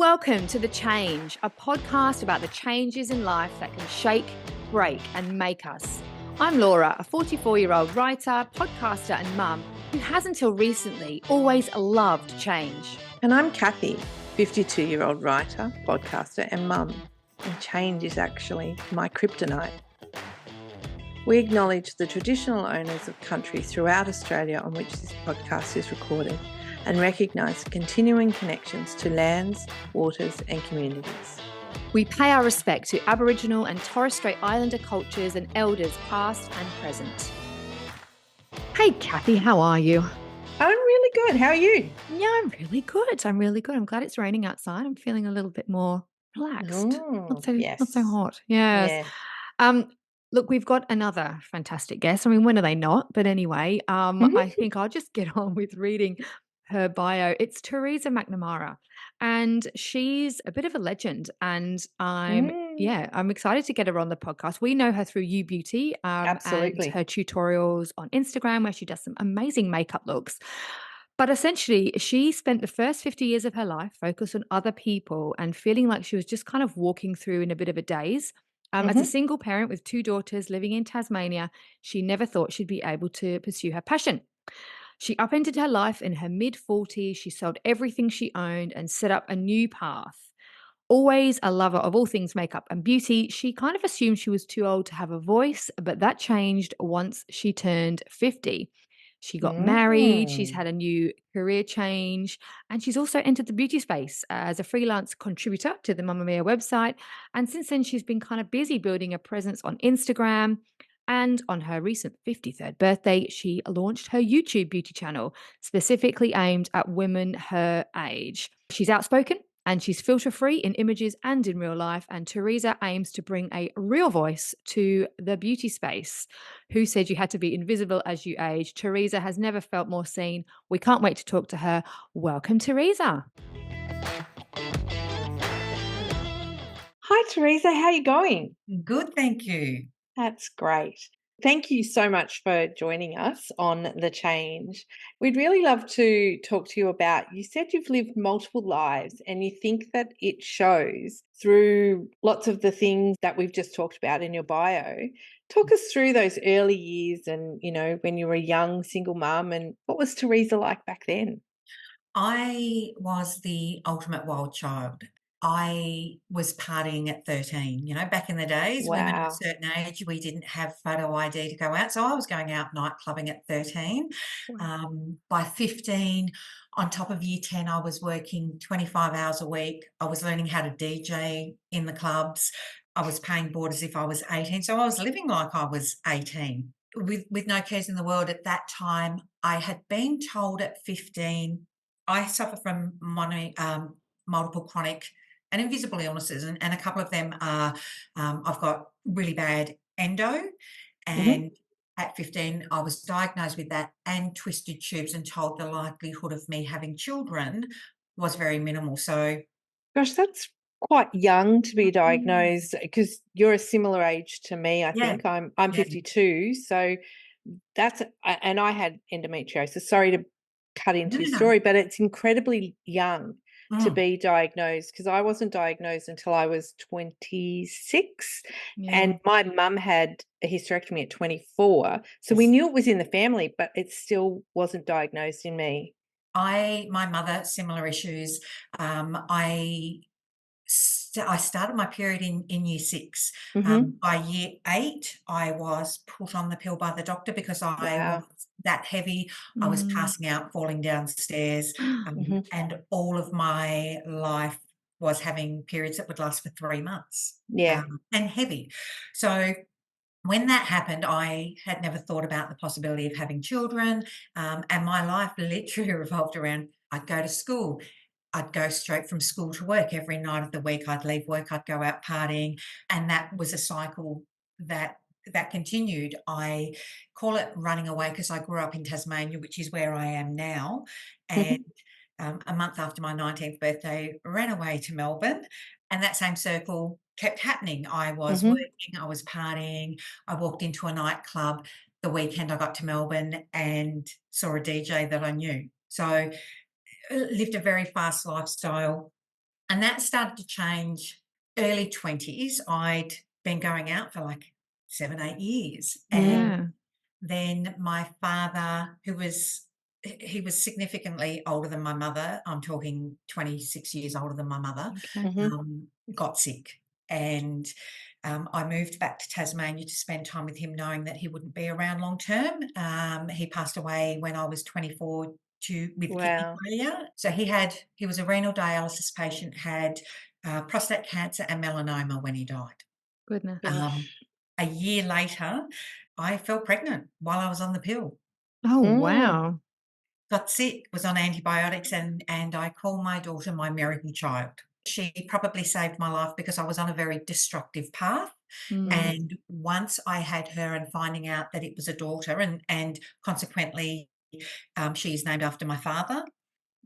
Welcome to The Change, a podcast about the changes in life that can shake, break, and make us. I'm Laura, a 44-year-old writer, podcaster, and mum who has until recently always loved change. And I'm Kathy, 52-year-old writer, podcaster, and mum. And change is actually my kryptonite. We acknowledge the traditional owners of country throughout Australia on which this podcast is recorded, and recognise continuing connections to lands, waters and communities. We pay our respect to Aboriginal and Torres Strait Islander cultures and elders past and present. Hey Kathy, how are you? I'm really good. How are you? Yeah, I'm really good. I'm glad it's raining outside. I'm feeling a little bit more relaxed. Not so hot. Yes. Yeah. Look, we've got another fantastic guest. I mean, when are they not? But anyway, I think I'll just get on with reading her bio. It's Teresa McNamara, and she's a bit of a legend. And I'm excited to get her on the podcast. We know her through You Beauty, and Absolutely. her tutorials on Instagram, where she does some amazing makeup looks. But essentially, she spent the first 50 years of her life focused on other people and feeling like she was just kind of walking through in a bit of a daze. As a single parent with two daughters living in Tasmania, she never thought she'd be able to pursue her passion. She upended her life in her mid-40s. She sold everything she owned and set up a new path. Always a lover of all things makeup and beauty, she kind of assumed she was too old to have a voice, but that changed once she turned 50. She got married, she's had a new career change, and she's also entered the beauty space as a freelance contributor to the Mamma Mia website. And since then, she's been kind of busy building a presence on Instagram. And on her recent 53rd birthday, she launched her YouTube beauty channel, specifically aimed at women her age. She's outspoken and she's filter free in images and in real life. And Teresa aims to bring a real voice to the beauty space. Who said you had to be invisible as you age? Teresa has never felt more seen. We can't wait to talk to her. Welcome, Teresa. Hi, Teresa. How are you going? Good, thank you. That's great. Thank you so much for joining us on The Change. We'd really love to talk to you about, you said you've lived multiple lives and you think that it shows through lots of the things that we've just talked about in your bio. Talk us through those early years and, when you were a young single mum, and what was Teresa like back then? I was the ultimate wild child. I was partying at 13. Back in the days, women of a Wow. certain age, we didn't have photo ID to go out. So I was going out night clubbing at 13. Wow. By 15, on top of year 10, I was working 25 hours a week. I was learning how to DJ in the clubs. I was paying board as if I was 18. So I was living like I was 18. With no cares in the world at that time, I had been told at 15, I suffer from multiple chronic and invisible illnesses, and a couple of them are I've got really bad endo, and at 15 I was diagnosed with that and twisted tubes and told the likelihood of me having children was very minimal. So, Gosh, that's quite young to be diagnosed, because you're a similar age to me. I yeah, think I'm yeah. 52, so and I had endometriosis. Sorry to cut into No, your no, story, but it's incredibly young to no. be diagnosed, because I wasn't diagnosed until I was 26, Yeah. and my mum had a hysterectomy at 24. So we Yes. knew it was in the family, but it still wasn't diagnosed in me. My mother, similar issues. I started my period in year 6. Mhm. By year 8, I was put on the pill by the doctor because I was Wow. that heavy. I was passing out, falling downstairs, Mhm. and all of my life was having periods that would last for 3 months, Yeah. and heavy. So when that happened, I had never thought about the possibility of having children, and my life literally revolved around I'd go to school. I'd go straight from school to work every night of the week. I'd leave work, I'd go out partying, and that was a cycle that continued. I call it running away because I grew up in Tasmania, which is where I am now, and Mhm. a month after my 19th birthday, ran away to Melbourne, and that same circle kept happening. I was Mhm. working, I was partying, I walked into a nightclub. The weekend I got to Melbourne and saw a DJ that I knew. So lived a very fast lifestyle, And that started to change early 20s. I'd been going out for like 7, 8 years, and Mm. Yeah. then my father, he was significantly older than my mother, I'm talking 26 years older than my mother, Okay. Mhm. got sick. And I moved back to Tasmania to spend time with him, knowing that he wouldn't be around long term. He passed away when I was 24 with kidney Wow. failure. So he was a renal dialysis patient, had prostate cancer and melanoma when he died. Goodness. Um, Gosh. a year later, I fell pregnant while I was on the pill. Oh, Mm. wow. Got sick, was on antibiotics, and I call my daughter my miracle child. She probably saved my life because I was on a very destructive path, Mm. Mm. and once I had her and finding out that it was a daughter and consequently, she's named after my father.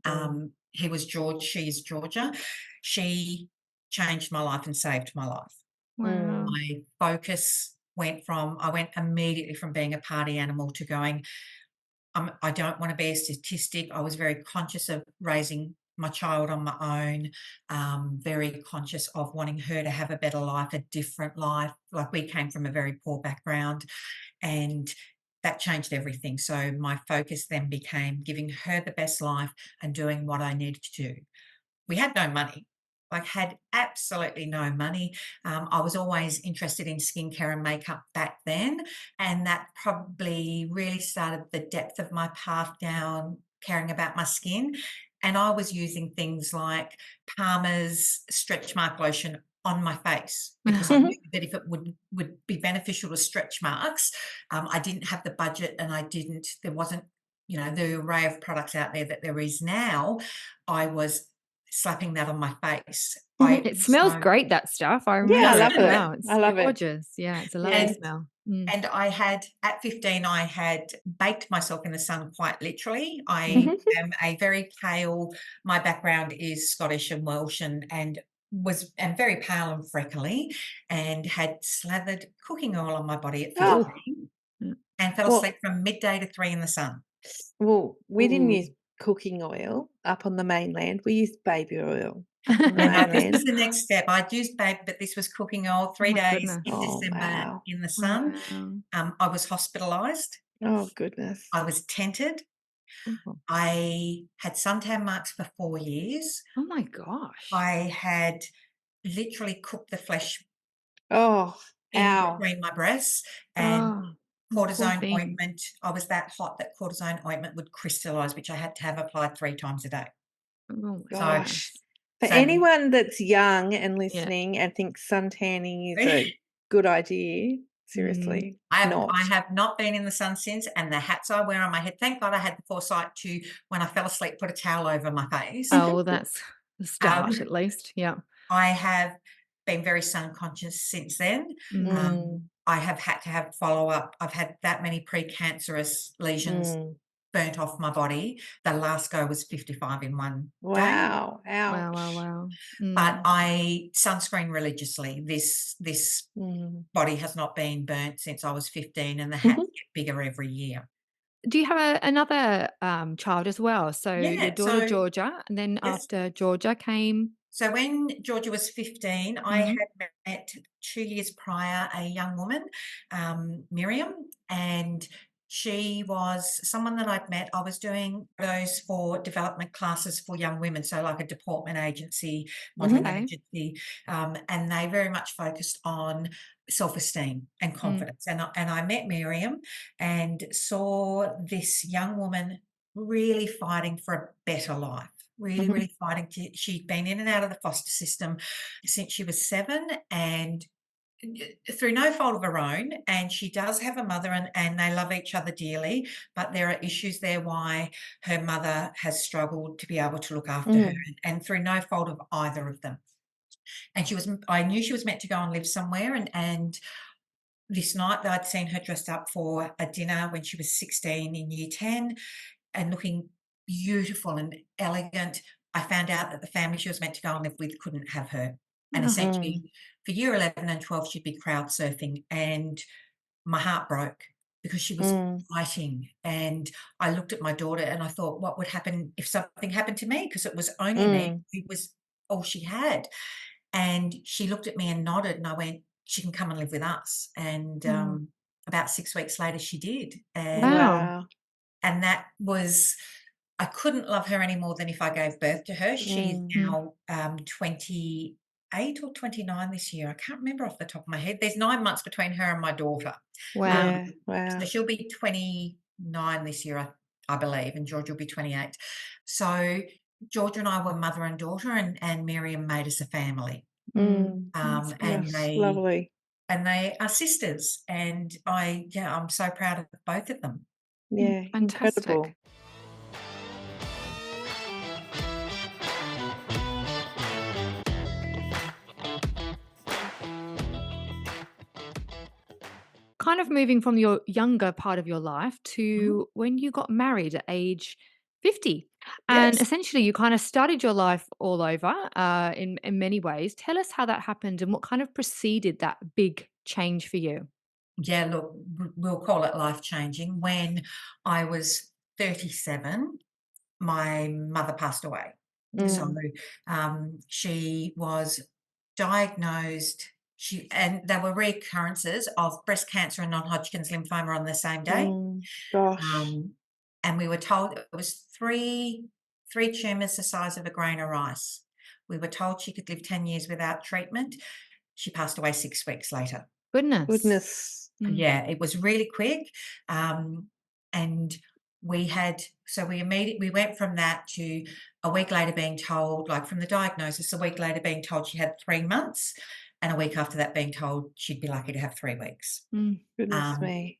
Mm. He was George, she's Georgia. She changed my life and saved my life. Wow. Mm. My focus I went immediately from being a party animal to going, I don't want to be a statistic. I was very conscious of raising my child on my own, very conscious of wanting her to have a better life, a different life. Like, we came from a very poor background, and that changed everything. So my focus then became giving her the best life and doing what I needed to do. We had no money, like, had absolutely no money. I was always interested in skincare and makeup back then, and that probably really started the depth of my path down caring about my skin. And I was using things like Palmer's stretch mark lotion on my face because I knew that if it would be beneficial to stretch marks. I didn't have the budget, and there wasn't, the array of products out there that there is now. I was slapping that on my face. I It smells also great, that stuff. I Yeah, I remember does it love it? it. well. I It's love it. gorgeous. Yeah, it's a lovely Yeah. And smell. Mm. and I had at 15, I had baked myself in the sun, quite literally. I Mhm. am a very pale, my background is Scottish and Welsh, and am very pale and freckly, and had slathered cooking oil on my body at Oh, Oh. 15 Mm. and fell well asleep from midday to 3 in the sun. we didn't Ooh. use cooking oil up on the mainland. We used baby oil up on the No, no, this was mainland. the next step. I'd used babe, but this was cooking oil, Oh 3 my days goodness. in Oh, December wow. in the sun. Wow. I was hospitalised. Oh, goodness. I was tented. Oh. I had suntan marks for 4 years. Oh my gosh. I had literally cooked the flesh Oh, in ow. between my breasts, and Oh, poor cortisone thing. ointment. I was that hot that cortisone ointment would crystallise, which I had to have applied 3 times a day. Oh my So Gosh. goodness. For so anyone that's young and Yeah. listening and thinks suntanning is a good idea, Mm. seriously, I not. have not been in the sun since, and the hats I wear on my head, thank God I had the foresight to, when I fell asleep, put a towel over my face. Oh, well, that's the start Um at least. Yeah. I have been very sun conscious since then. Mm. Mm, I have had to have follow-up. I've had that many precancerous lesions mm. burnt off my body. The last go was 55 in one day. Wow, Wow, wow, ouch. wow. But Mm. I sunscreen religiously. This Mm. body has not been burnt since I was 15, and the hats get bigger every year. Do you have another, child as well? So your Yeah, daughter so Georgia, and then yes. after Georgia came. So when Georgia was 15, I Mhm. had met 2 years prior a young woman, Miriam, and she was someone that I'd met. I was doing those for development classes for young women, so like a deportment agency, modelling Mhm. Okay. agency, and they very much focused on self-esteem and Mm. confidence. And I met Miriam and saw this young woman really fighting for a better life. Really, Mhm. really fighting to she'd been in and out of the foster system since she was 7, and through no fault of her own, and she does have a mother, and they love each other dearly, but there are issues there why her mother has struggled to be able to look after her, Mm. and through no fault of either of them. And I knew she was meant to go and live somewhere, and this night that I'd seen her dressed up for a dinner when she was 16 in year 10, and looking beautiful and elegant. I found out that the family she was meant to go and live with couldn't have her. And Oh. essentially, Mm. for year 11 and 12, she'd be crowd surfing. And my heart broke because she was Mm. fighting. And I looked at my daughter and I thought, what would happen if something happened to me? Because it was only me Mm. who was all she had. And she looked at me and nodded, and I went, "She can come and live with us." And, Mm. about 6 weeks later, she did, Wow. and that was I couldn't love her any more than if I gave birth to her. She's Mm. Mm. now, 28 or 29 this year. I can't remember off the top of my head. There's 9 months between her and my daughter. Um, Wow. Yeah. so Wow. she'll be 29 this year, I believe, and Georgia will be 28. So Georgia and I were mother and daughter, and Miriam made us a family. Mm. That's And great. That's they lovely. and they are sisters, and I'm so proud of both of them. Mm. Yeah, Fantastic. incredible. Kind of moving from your younger part of your life Mhm. to when you got married at age 50. And Yes. essentially, you kind of started your life all over in many ways. Tell us how that happened and what kind of preceded that big change for you. Yeah, look, we'll call it life-changing. When I was 37, my mother passed away. So, Mm. she was diagnosed and there were recurrences of breast cancer and non-Hodgkin's lymphoma on the same day. Mm. Gosh. Um, and we were told it was three tumors the size of a grain of rice. We were told she could live 10 years without treatment. She passed away 6 weeks later. Goodness. Goodness. Mm. Yeah, it was really quick. Um, and we went from that to a week later being told, like from the diagnosis, a week later being told she had 3 months, and a week after that being told she'd be lucky to have 3 weeks. Mm. Goodness Um, me.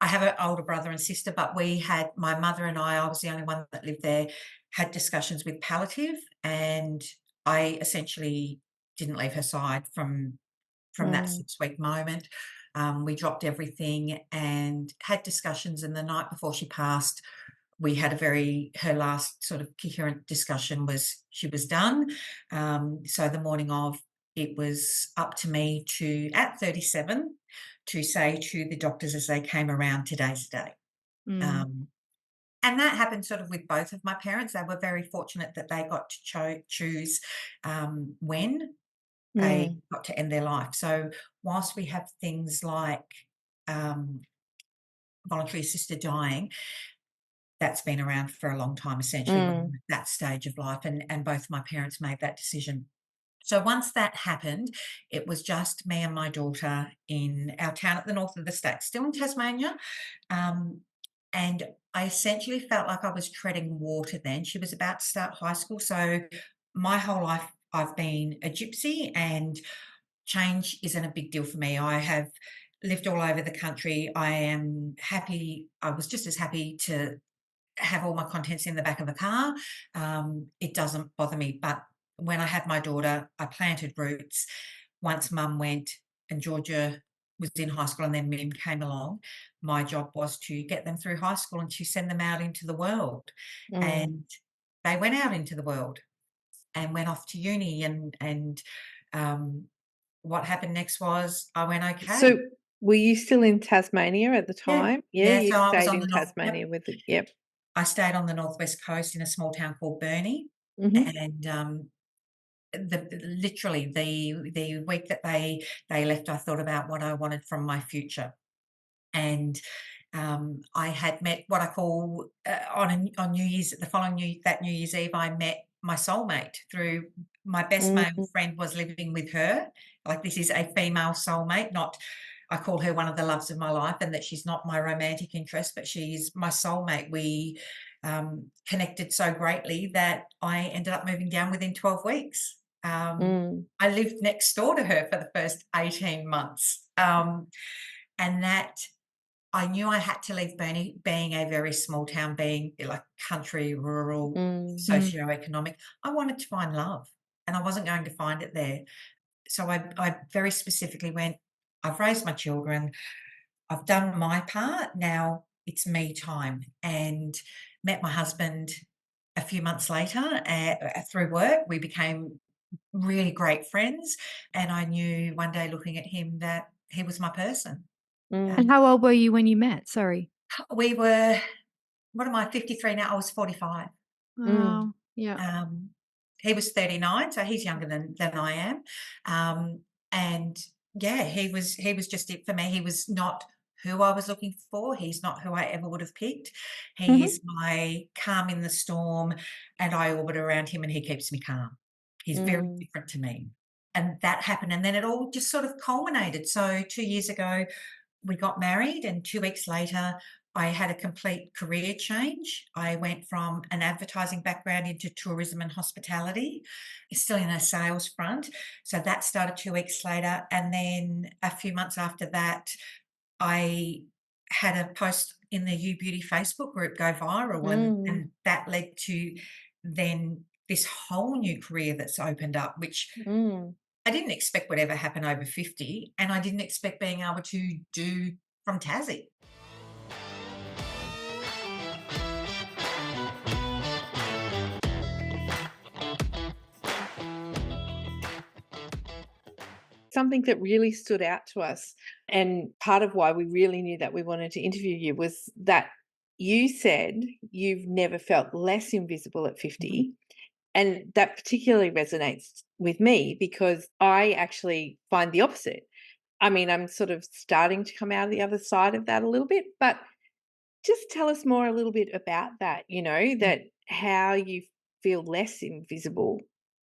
I have an older brother and sister, but my mother and I was the only one that lived there, had discussions with palliative, and I essentially didn't leave her side from that Mm. 6-week moment. We dropped everything and had discussions, and the night before she passed, we had her last sort of coherent discussion was she was done. So the morning of, it was up to me at 37, to say to the doctors as they came around, "Today's the day." Mm. Um, and that happened sort of with both of my parents. They were very fortunate that they got to choose when they Mm. got to end their life. So whilst we have things like um, voluntary assisted dying, that's been around for a long time, essentially, when Mm. we're at that stage of life, and both my parents made that decision. So once that happened, it was just me and my daughter in our town at the north of the state, still in Tasmania. Um, and I essentially felt like I was treading water then. She was about to start high school. So my whole life, I've been a gypsy, and change isn't a big deal for me. I have lived all over the country. I am happy. I was just as happy to have all my contents in the back of a car. It doesn't bother me. But when I had my daughter, I planted roots. Once mum went and Georgia was in high school and then Mim came along, my job was to get them through high school and to send them out into the world. Mm. And they went out into the world and went off to uni, and um, what happened next was I went, So "Okay." were you still in Tasmania at the Yeah. time? Yeah, Yeah, you so I was stayed on in the north yep. Tasmania with it. Yep. I stayed on the northwest coast in a small town called Burnie, Mhm. and, literally the week that they left, I thought about what I wanted from my future. And I had met what I call on New Year's, the following New Year's Eve, I met my soulmate through my best male Mm. friend was living with her. Like, this is a female soulmate, not. I call her one of the loves of my life, and that she's not my romantic interest, but she's my soulmate. We connected so greatly that I ended up moving down within 12 weeks. Mm. I lived next door to her for the first 18 months. And that I knew I had to leave Burnie, being a very small town, being like country, rural, Mm. Mm. socioeconomic. I wanted to find love, and I wasn't going to find it there. So I very specifically went, "I've raised my children. I've done my part. Now it's me time." And met my husband a few months later through work. We became really great friends, and I knew one day looking at him that he was my person. And Mm. how old were you when you met? Sorry. We were, what am I, 53 now? I was 45. Mm. Wow. Yeah. Um, he was 39, so he's younger than I am. And yeah, he was just it for me. He was not who I was looking for. He's not who I ever would have picked. He Mhm. is my calm in the storm, and I orbit around him and he keeps me calm. He's very Mm. different to me. And that happened. And then it all just sort of culminated. So 2 years ago, we got married, and 2 weeks later, I had a complete career change. I went from an advertising background into tourism and hospitality, still in a sales front. So that started 2 weeks later. And then a few months after that, I had a post in the You Beauty Facebook group go viral, Mm. and that led to then this whole new career that's opened up, which Mm. I didn't expect would ever happen over 50, and I didn't expect being able to do from Tassie. Something that really stood out to us, and part of why we really knew that we wanted to interview you, was that you said you've never felt less invisible at Mhm. 50. And that particularly resonates with me because I actually find the opposite. I mean, I'm sort of starting to come out of the other side of that a little bit, but just tell us more a little bit about that, that how you feel less invisible.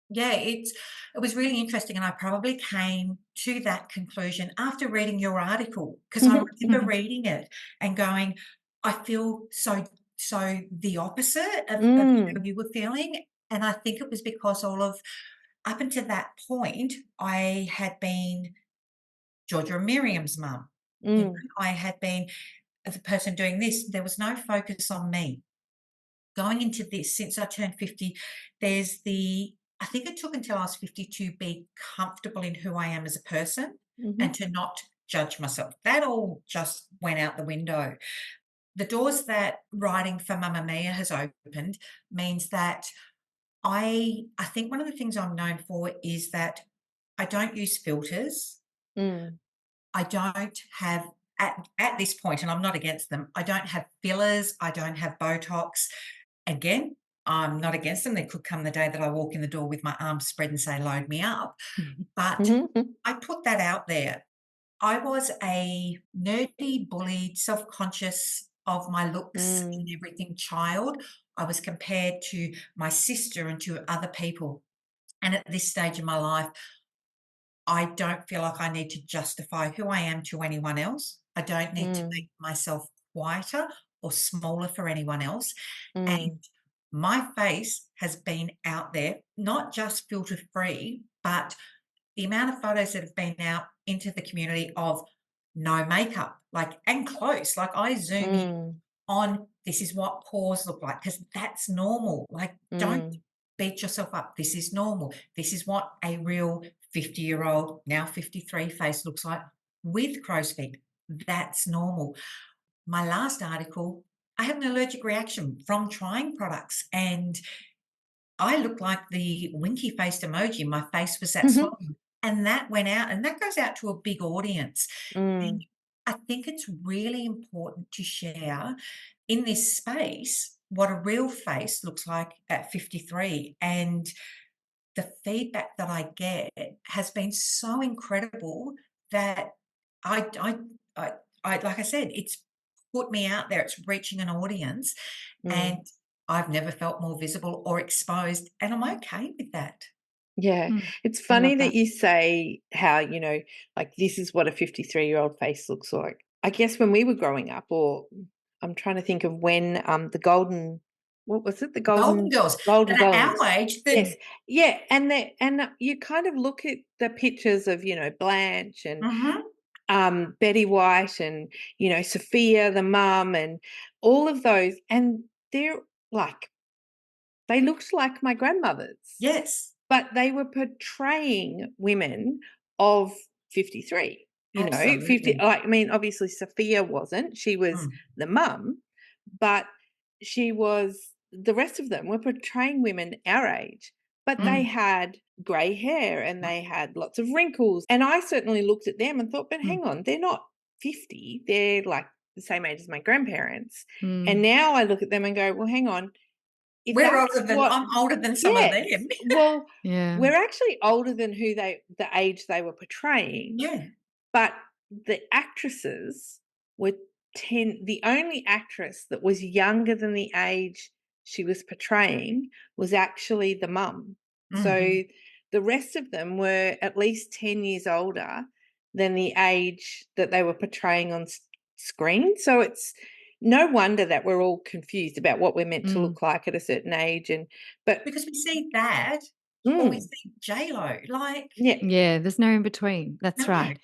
Yeah, it was really interesting, and I probably came to that conclusion after reading your article, because I Mhm, remember reading it and going, "I feel so the opposite of how mm, you were feeling," and I think it was because all of up until that point, I had been Georgia and Miriam's mum. You know, mm, I had been the person doing this. There was no focus on me. Going into this, since I turned 50, there's I think it took until I was 50 to be comfortable in who I am as a person and mhm, to not judge myself. That all just went out the window. The doors that writing for Mamma Mia has opened means that I think one of the things I'm known for is that I don't use filters. mm, I don't have at this point, and I'm not against them, I don't have fillers, I don't have Botox. Again, I'm not against them. There could come the day that I walk in the door with my arms spread and say, "Load me up." But mhm, mhm, I put that out there. I was a nerdy, bullied, self-conscious of my looks and mm, everything child. I was compared to my sister and to other people. And at this stage in my life, I don't feel like I need to justify who I am to anyone else. I don't need to make mm, myself quieter or smaller for anyone else. And mm, my face has been out there, not just filter free, but the amount of photos that have been out into the community of no makeup, like, and close, like I zoom in mm, on this is what pores look like because that's normal. Like, don't mm, beat yourself up. This is normal. This is what a real 50-year-old, now 53 face looks like with crow's feet. That's normal. My last article, I had an allergic reaction from trying products, and I looked like the winky faced emoji. My face was that mhm, swollen. And that went out, and that goes out to a big audience. And mm, I think it's really important to share in this space what a real face looks like at 53. And the feedback that I get has been so incredible that I, I, I like I said, it's put me out there. It's reaching an audience, and mm. I've never felt more visible or exposed, and I'm okay with that. Yeah, Mm. it's I love funny that that. you say how, like this is what a 53-year-old face looks like. I guess when we were growing up, or I'm trying to think of when the golden, what was it? The Golden girls golden that are our girls. age, Yes. that Yeah, and you kind of look at the pictures of, Blanche and mhm, Betty White and, Sophia the mum and all of those, and they're like they looked like my grandmothers, yes, but they were portraying women of 53, 50, absolutely. like, I mean, obviously Sophia wasn't, she was Mm, the mum, but she was the rest of them were portraying women our age, but they mm, had grey hair and they had lots of wrinkles, and I certainly looked at them and thought, "But mm, hang on, they're not 50, they're, like, the same age as my grandparents." And Mm. now I look at them and go, "Well, hang on, if We're that's older than what I'm older than some of yes. them. Well, Yeah. we're actually older than who the age they were portraying, Yeah. but the actresses were 10 the only actress that was younger than the age she was portraying was actually the mum. Mhm. So the rest of them were at least 10 years older than the age that they were portraying on screen. So it's no wonder that we're all confused about what we're meant to Mm. look like at a certain age. And but Because we see that or we mm, see J-Lo, like, yeah, Yeah, there's no in between. That's no. right.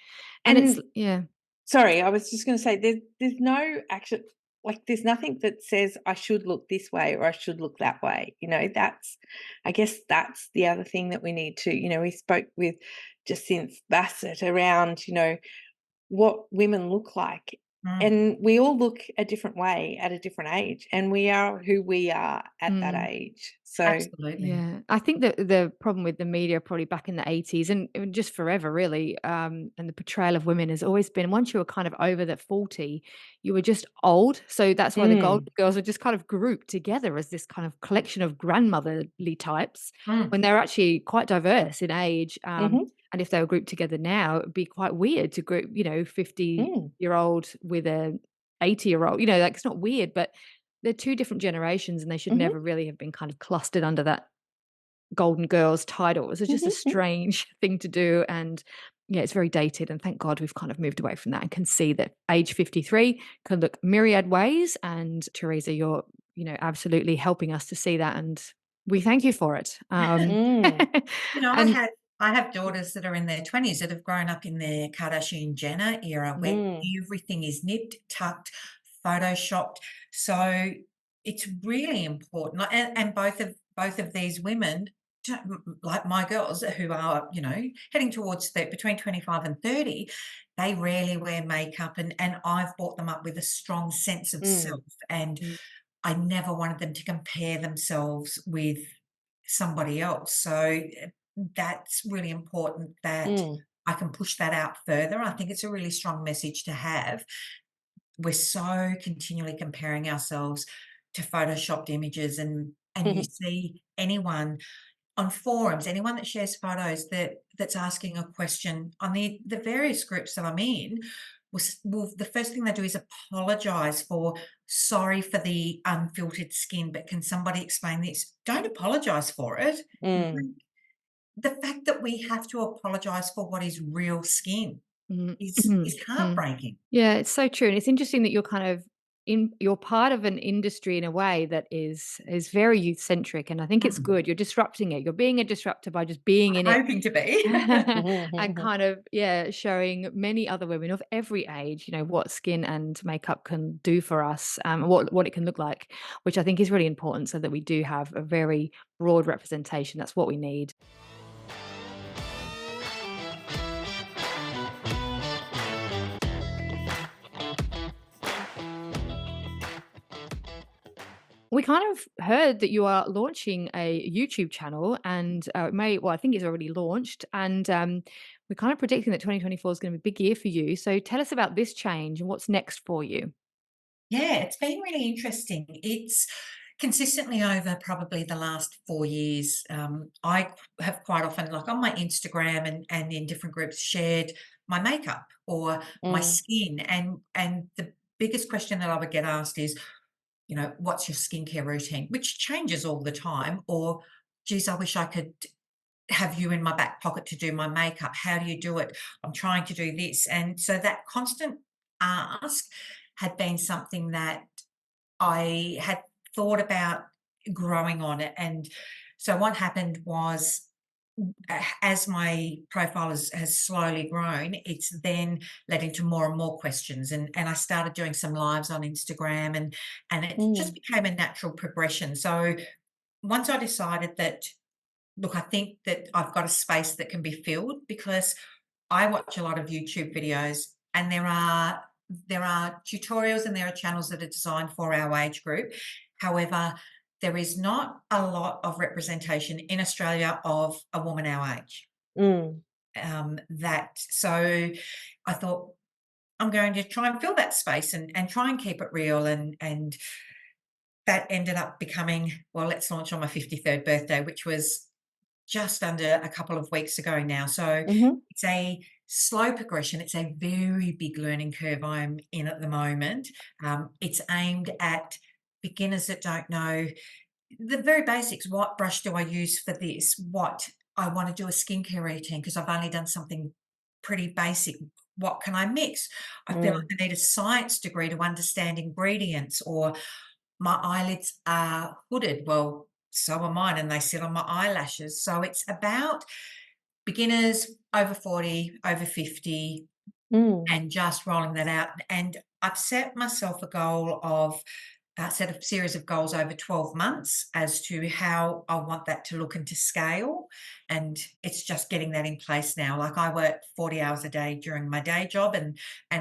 And it's and yeah. sorry, I was just gonna say there's no action, like, there's nothing that says I should look this way or I should look that way, that's I guess that's the other thing that we need to, we spoke with Jacinth Bassett around, what women look like, Mm, and we all look a different way at a different age, and we are who we are at that Mm. age. So absolutely. Yeah, I think that the problem with the media probably back in the 80s and just forever really, and the portrayal of women has always been once you were kind of over that 40, you were just old. So that's why the Golden mm, Girls are just kind of grouped together as this kind of collection of grandmotherly types Mm, when they're actually quite diverse in age. mhm, And if they were grouped together now, it'd be quite weird to group, 50 mm, year old with a 80-year-old, like it's not weird, but they're 2 different generations, and they should mhm, never really have been kind of clustered under that Golden Girls title. It was just a mhm, mhm, strange thing to do, and, yeah, it's very dated, and thank God we've kind of moved away from that and can see that age 53 can look myriad ways, and Teresa, you're, absolutely helping us to see that, and we thank you for it. mm, you know, I And have I have daughters that are in their 20s that have grown up in the Kardashian-Jenner era where mm, everything is nipped, tucked, photoshopped, so it's really important, and both of these women, like my girls who are, heading towards between 25 and 30, they rarely wear makeup, and I've brought them up with a strong sense of mm, self, and mm, I never wanted them to compare themselves with somebody else. So that's really important that mm, I can push that out further. I think it's a really strong message to have. We're so continually comparing ourselves to photoshopped images, and you mhm, see anyone on forums, anyone that shares photos that's asking a question on the various groups that I'm in, the first thing they do is apologize for, sorry for the unfiltered skin, but can somebody explain this? Don't apologize for it. mm, The fact that we have to apologize for what is real skin mm, is mm. heartbreaking. Yeah, it's so true, and it's interesting that you're part of an industry in a way that is very youth centric, and I think it's Mm. good. You're disrupting it. You're being a disruptor by just being in I'm it, hoping to be. mhm, and mhm, kind of, yeah, showing many other women of every age, what skin and makeup can do for us, and what it can look like, which I think is really important, so that we do have a very broad representation. That's what we need. We kind of heard that you are launching a YouTube channel, and I think it's already launched. And we're kind of predicting that 2024 is going to be a big year for you. So tell us about this change and what's next for you. Yeah, it's been really interesting. It's consistently over probably the last 4 years. I have quite often, like on my Instagram and in different groups, shared my makeup or my mm, skin, and the biggest question that I would get asked is, what's your skincare routine, which changes all the time, or geez, I wish I could have you in my back pocket to do my makeup. How do you do it? I'm trying to do this. And so that constant ask had been something that I had thought about growing on it. And so what happened was, as my profile has slowly grown, it's then led into more and more questions. And I started doing some lives on Instagram, and it just mm, became a natural progression. So once I decided that, look, I think that I've got a space that can be filled because I watch a lot of YouTube videos, and there are tutorials and there are channels that are designed for our age group. However, there is not a lot of representation in Australia of a woman our age. mm, That so I thought I'm going to try and fill that space and try and keep it real and that ended up becoming, well, let's launch on my 53rd birthday, which was just under a couple of weeks ago now. So Mhm. it's a slow progression. It's a very big learning curve I'm in at the moment. It's aimed at beginners that don't know the very basics. What brush do I use for this? What I want to do a skincare routine because I've only done something pretty basic. What can I mix? I feel Mm. like I need a science degree to understand ingredients, or my eyelids are hooded. Well, so are mine, and they sit on my eyelashes. So it's about beginners over 40, over 50, Mm. and just rolling that out. And I've set myself a goal of set a series of goals over 12 months as to how I want that to look and to scale. And it's just getting that in place now. Like I work 40 hours a day during my day job, and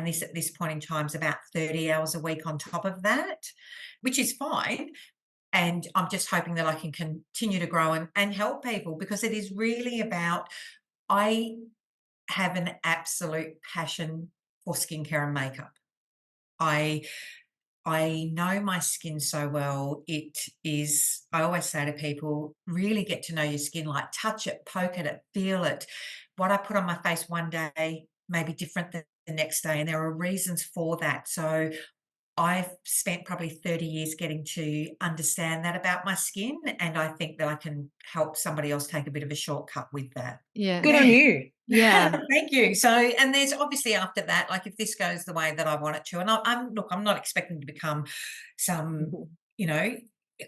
this at this point in time is about 30 hours a week on top of that, which is fine. And I'm just hoping that I can continue to grow and help people, because it is really about, I have an absolute passion for skincare and makeup. I I know my skin so well. It is, I always say to people, really get to know your skin, like touch it, poke at it, feel it. What I put on my face one day may be different than the next day. And there are reasons for that. So I've spent probably 30 years getting to understand that about my skin. And I think that I can help somebody else take a bit of a shortcut with that. Yeah. Good on you. Yeah. Thank you. So, and there's obviously after that, like if this goes the way that I want it to, and look, I'm not expecting to become some, Mhm. you know,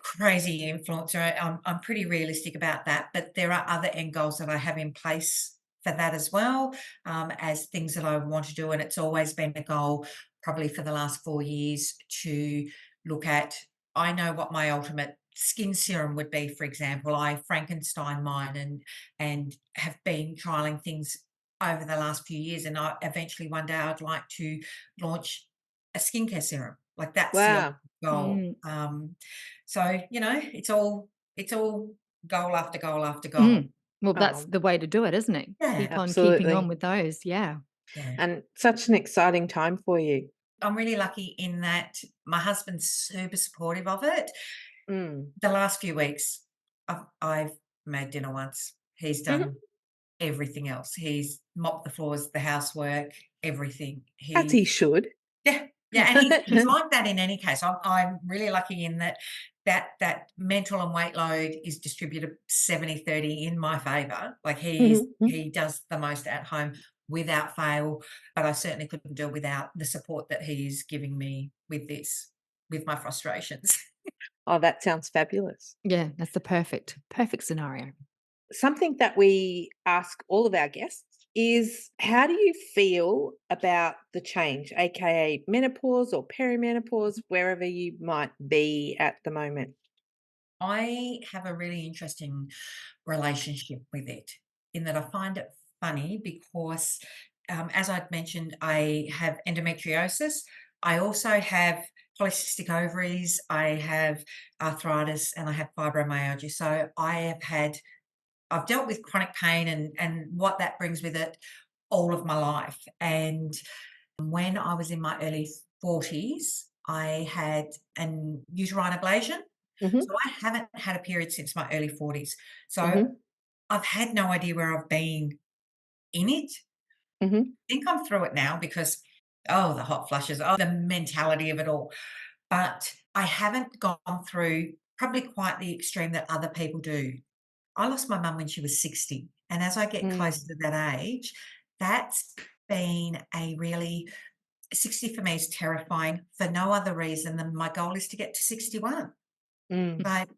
crazy influencer. I'm pretty realistic about that, but there are other end goals that I have in place for that as well, as things that I want to do. And it's always been a goal, probably for the last 4 years, to look at. I know what my ultimate skin serum would be, for example. I Frankenstein mine and have been trialing things over the last few years, and I eventually one day I'd like to launch a skincare serum. Like that's the Wow. ultimate goal. Mm. So it's all goal after goal after goal. Mm. Well, that's Oh, the way to do it, isn't it? Yeah, Keep on keeping on absolutely. with those. Yeah. yeah. And such an exciting time for you. I'm really lucky in that my husband's super supportive of it. Mm. The last few weeks, I've made dinner once. He's Mhm. done everything else. He's mopped the floors, the housework, everything. As He he should. Yeah, yeah, and he's like that in any case. I'm really lucky in that that mental and weight load is distributed 70-30 in my favor. Like Mhm, mhm. he does the most at home without fail, but I certainly couldn't do it without the support that he is giving me with this, with my frustrations. Oh, that sounds fabulous. Yeah. That's the perfect scenario. Something that we ask all of our guests is how do you feel about the change, aka menopause or perimenopause, wherever you might be at the moment? I have a really interesting relationship with it, in that I find it funny because, as I'd mentioned, I have endometriosis. I also have polycystic ovaries. I have arthritis, and I have fibromyalgia. So I've dealt with chronic pain and what that brings with it all of my life. And when I was in my early 40s, I had an uterine ablation. Mhm, So I haven't had a period since my early 40s. So mhm, I've had no idea where I've been in it. mhm, I think I'm through it now because, oh, the hot flushes, oh, the mentality of it all. But I haven't gone through probably quite the extreme that other people do. I lost my mum when she was 60. And as I get closer mm, to that age, that's been a really 60 for me is terrifying for no other reason than my goal is to get to 61. mm, Like,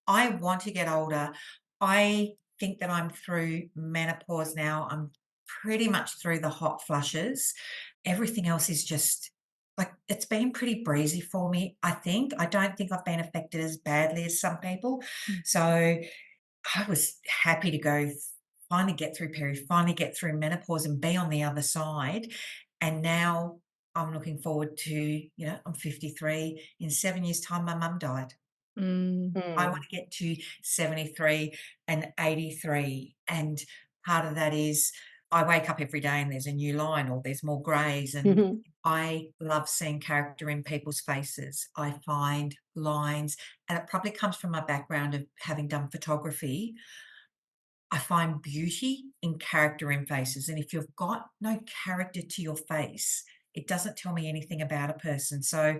I want to get older. I think that I'm through menopause now. I'm pretty much through the hot flushes. Everything else is just like it's been pretty breezy for me, I think. I don't think I've been affected as badly as some people. Mm. So I was happy to go finally get through finally get through menopause and be on the other side. And now I'm looking forward to, I'm 53. In 7 years' time, my mum died. Mm. I want mm, to get to 73 and 83. And part of that is I wake up every day and there's a new line or there's more greys, and Mhm. I love seeing character in people's faces. I find lines, and it probably comes from my background of having done photography. I find beauty in character in faces, and if you've got no character to your face, it doesn't tell me anything about a person. So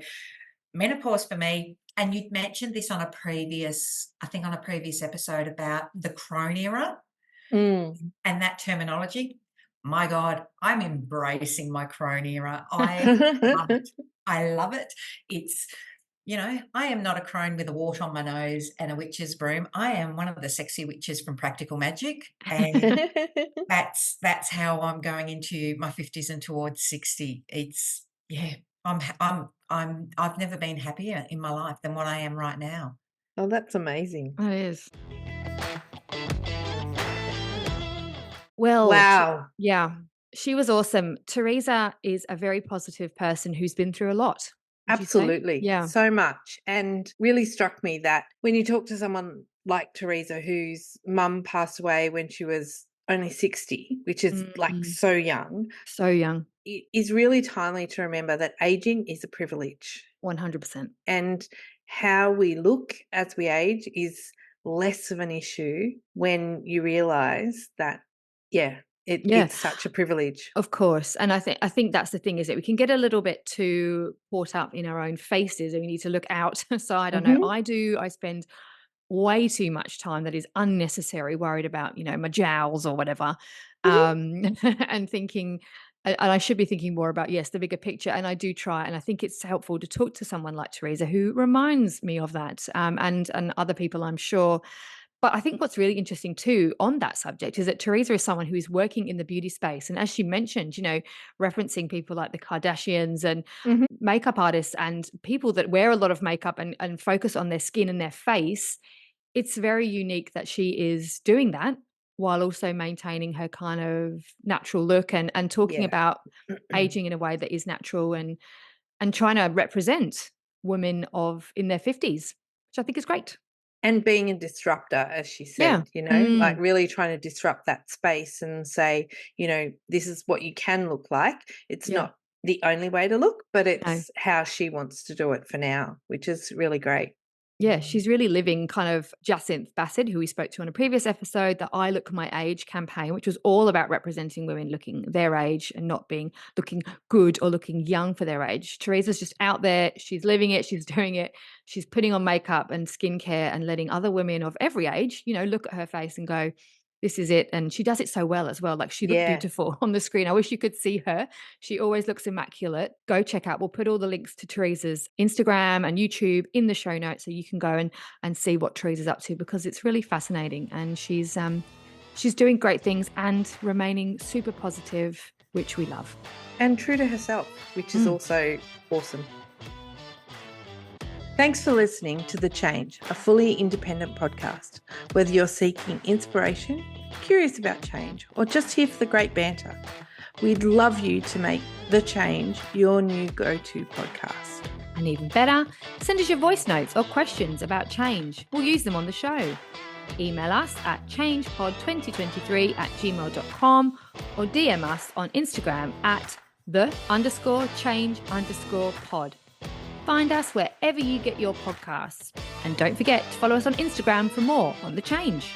menopause for me, and you'd mentioned this on a previous, I think on a previous episode about the crone era Mm. and that terminology. My God, I'm embracing my crone era. I love it. I love it. It's, I am not a crone with a wart on my nose and a witch's broom. I am one of the sexy witches from Practical Magic, and that's how I'm going into my 50s and towards 60. It's yeah, I've never been happier in my life than what I am right now. Oh, that's amazing. It is. Well, Wow. yeah, she was awesome. Teresa is a very positive person who's been through a lot, would you say? Absolutely. Yeah. So much. And really struck me that when you talk to someone like Teresa, whose mum passed away when she was only 60, which is like Mm, so young, so young. it is really timely to remember that aging is a privilege. 100%. And how we look as we age is less of an issue when you realize that, yeah, Yeah, it's such a privilege. of course. And I think that's the thing, is that we can get a little bit too caught up in our own faces and we need to look outside. I know Hmm. I do. I spend way too much time that is unnecessary, worried about, my jowls or whatever. And thinking, and I should be thinking more about, yes, the bigger picture. And I do try. And I think it's helpful to talk to someone like Teresa who reminds me of that, and other people, I'm sure. But I think what's really interesting too on that subject is that Teresa is someone who is working in the beauty space. And as she mentioned, referencing people like the Kardashians and Hmm. makeup artists and people that wear a lot of makeup and focus on their skin and their face, it's very unique that she is doing that while also maintaining her kind of natural look and talking Yeah. about aging in a way that is natural and trying to represent women of in their 50s, which I think is great. And being a disruptor, as she Yeah. said, like Mm. really trying to disrupt that space and say, this is what you can look like. It's Yeah. not the only way to look, but No. it's how she wants to do it for now, which is really great. Yeah, she's really living kind of Jacinth Bassett, who we spoke to on a previous episode, the I Look My Age campaign, which was all about representing women looking their age and not being looking good or looking young for their age. Teresa's just out there. She's living it. She's doing it. She's putting on makeup and skincare and letting other women of every age, look at her face and go, this is it. And she does it so well as well. Like, she looked Yeah. beautiful on the screen. I wish you could see her. She always looks immaculate. Go check out. We'll put all the links to Teresa's Instagram and YouTube in the show notes so you can go and see what Teresa's up to, because it's really fascinating. And she's doing great things and remaining super positive, which we love. And true to herself, which is Mm. also awesome. Thanks for listening to The Change, a fully independent podcast. Whether you're seeking inspiration, curious about change, or just here for the great banter, we'd love you to make The Change your new go-to podcast. And even better, send us your voice notes or questions about change. We'll use them on the show. Email us at changepod2023@gmail.com or DM us on Instagram at _change_pod. Find us wherever you get your podcasts. And don't forget to follow us on Instagram for more on The Change.